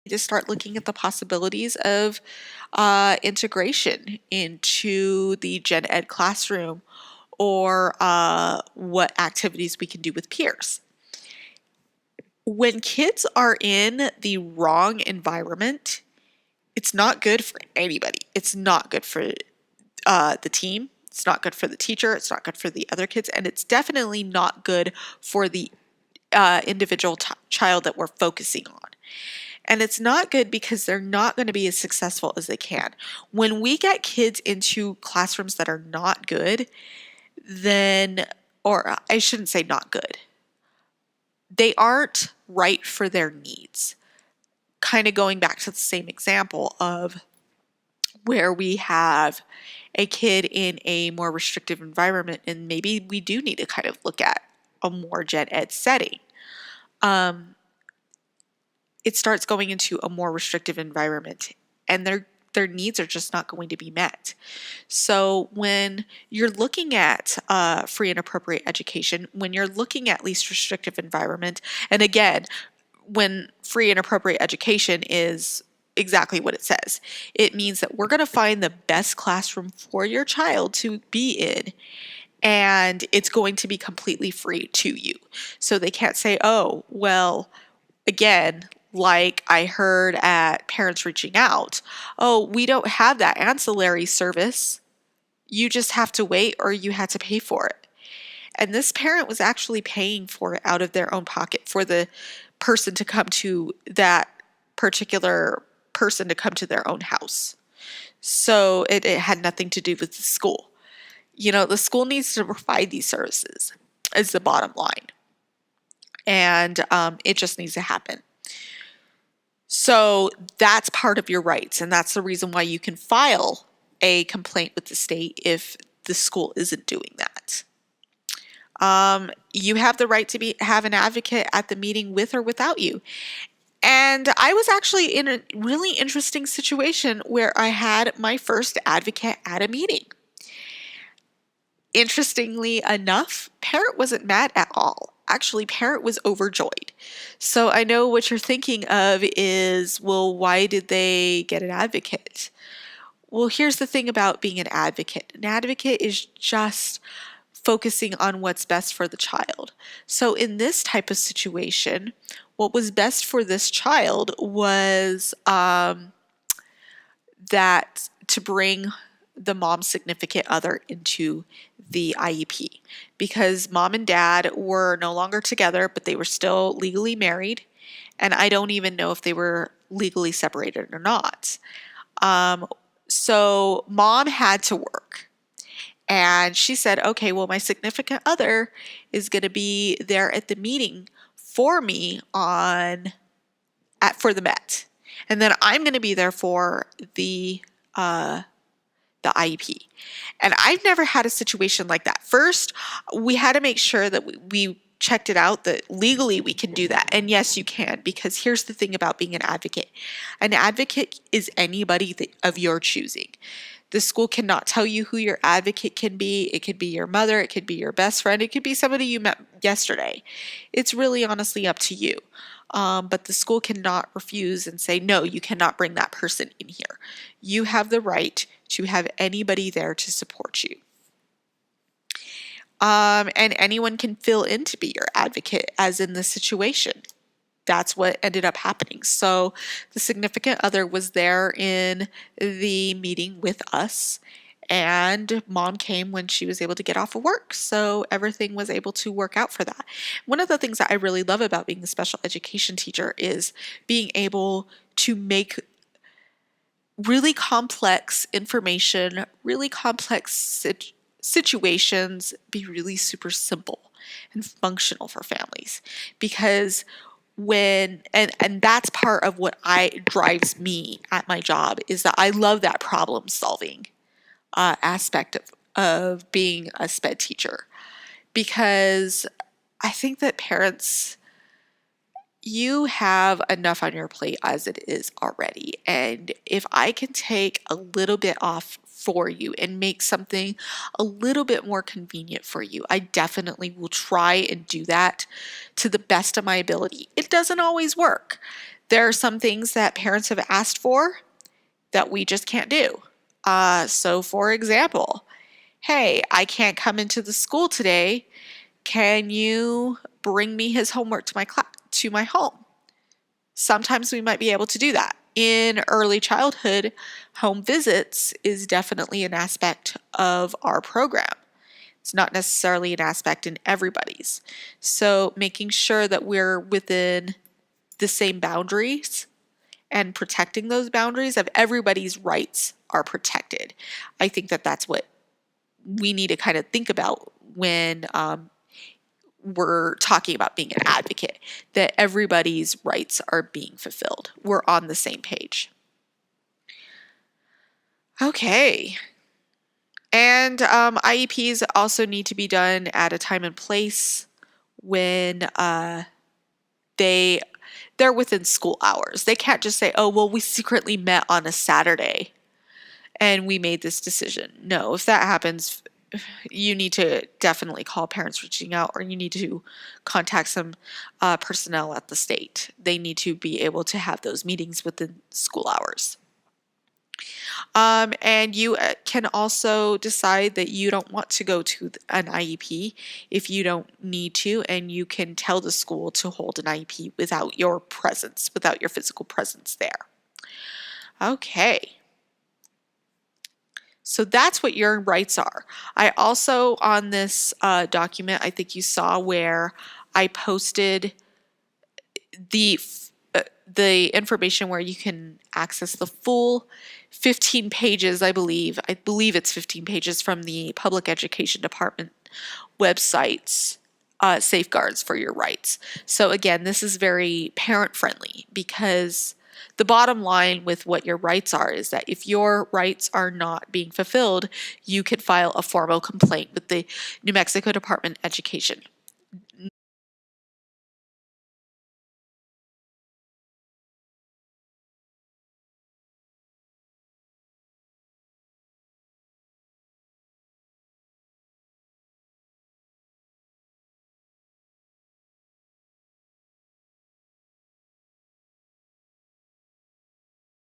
to start looking at the possibilities of integration into the gen ed classroom, or what activities we can do with peers. When kids are in the wrong environment, it's not good for anybody. It's not good for the team. It's not good for the teacher. It's not good for the other kids. And it's definitely not good for the individual child that we're focusing on. And it's not good because they're not going to be as successful as they can. When we get kids into classrooms that are not good, then, or I shouldn't say not good, they aren't right for their needs. Kind of going back to the same example of where we have a kid in a more restrictive environment, and maybe we do need to kind of look at a more gen ed setting. It starts going into a more restrictive environment, and their needs are just not going to be met. So when you're looking at free and appropriate education, when you're looking at least restrictive environment, and again, when free and appropriate education is exactly what it says, it means that we're going to find the best classroom for your child to be in, and it's going to be completely free to you. So they can't say, oh, well, again, like I heard at Parents Reaching Out, oh, we don't have that ancillary service. You just have to wait, or you had to pay for it. And this parent was actually paying for it out of their own pocket for the person to come to that particular person to come to their own house. So it had nothing to do with the school. You know, the school needs to provide these services, is the bottom line. And it just needs to happen. So that's part of your rights, and that's the reason why you can file a complaint with the state if the school isn't doing that. You have the right to have an advocate at the meeting with or without you. And I was actually in a really interesting situation where I had my first advocate at a meeting. Interestingly enough, parent wasn't mad at all. Actually, parent was overjoyed. So I know what you're thinking of is, well, why did they get an advocate? Well, here's the thing about being an advocate. An advocate is just focusing on what's best for the child. So in this type of situation, what was best for this child was that to bring the mom's significant other into the IEP, because mom and dad were no longer together, but they were still legally married, and I don't even know if they were legally separated or not. So mom had to work, and she said, okay, well, my significant other is going to be there at the meeting for me for the Met, and then I'm going to be there for the IEP. And I've never had a situation like that. First, we had to make sure that we checked it out, that legally we can do that. And yes, you can, because here's the thing about being an advocate. An advocate is anybody of your choosing. The school cannot tell you who your advocate can be. It could be your mother. It could be your best friend. It could be somebody you met yesterday. It's really honestly up to you. But the school cannot refuse and say, no, you cannot bring that person in here. You have the right to have anybody there to support you. And anyone can fill in to be your advocate, as in this situation. That's what ended up happening. So the significant other was there in the meeting with us, and mom came when she was able to get off of work. So everything was able to work out for that. One of the things that I really love about being a special education teacher is being able to make really complex information, really complex situations be really super simple and functional for families. Because and that's part of what drives me at my job, is that I love that problem solving aspect of being a SPED teacher, because I think that parents, you have enough on your plate as it is already. And if I can take a little bit off for you and make something a little bit more convenient for you, I definitely will try and do that to the best of my ability. It doesn't always work. There are some things that parents have asked for that we just can't do. So, for example, hey, I can't come into the school today. Can you bring me his homework to my home? Sometimes we might be able to do that. In early childhood, home visits is definitely an aspect of our program. It's not necessarily an aspect in everybody's. So making sure that we're within the same boundaries and protecting those boundaries of everybody's rights are protected. I think that that's what we need to kind of think about when we're talking about being an advocate, that everybody's rights are being fulfilled. We're on the same page. Okay. And IEPs also need to be done at a time and place when they're within school hours. They can't just say, "Oh, well, we secretly met on a Saturday and we made this decision." No, if that happens, you need to definitely call parents reaching out, or you need to contact some personnel at the state. They need to be able to have those meetings within school hours. And you can also decide that you don't want to go to an IEP if you don't need to, and you can tell the school to hold an IEP without your presence, without your physical presence there. Okay. So that's what your rights are. I also, on this document, I think you saw where I posted the information where you can access the full 15 pages, I believe it's 15 pages from the Public Education Department website's safeguards for your rights. So again, this is very parent friendly, because the bottom line with what your rights are is that if your rights are not being fulfilled, you can file a formal complaint with the New Mexico Department of Education.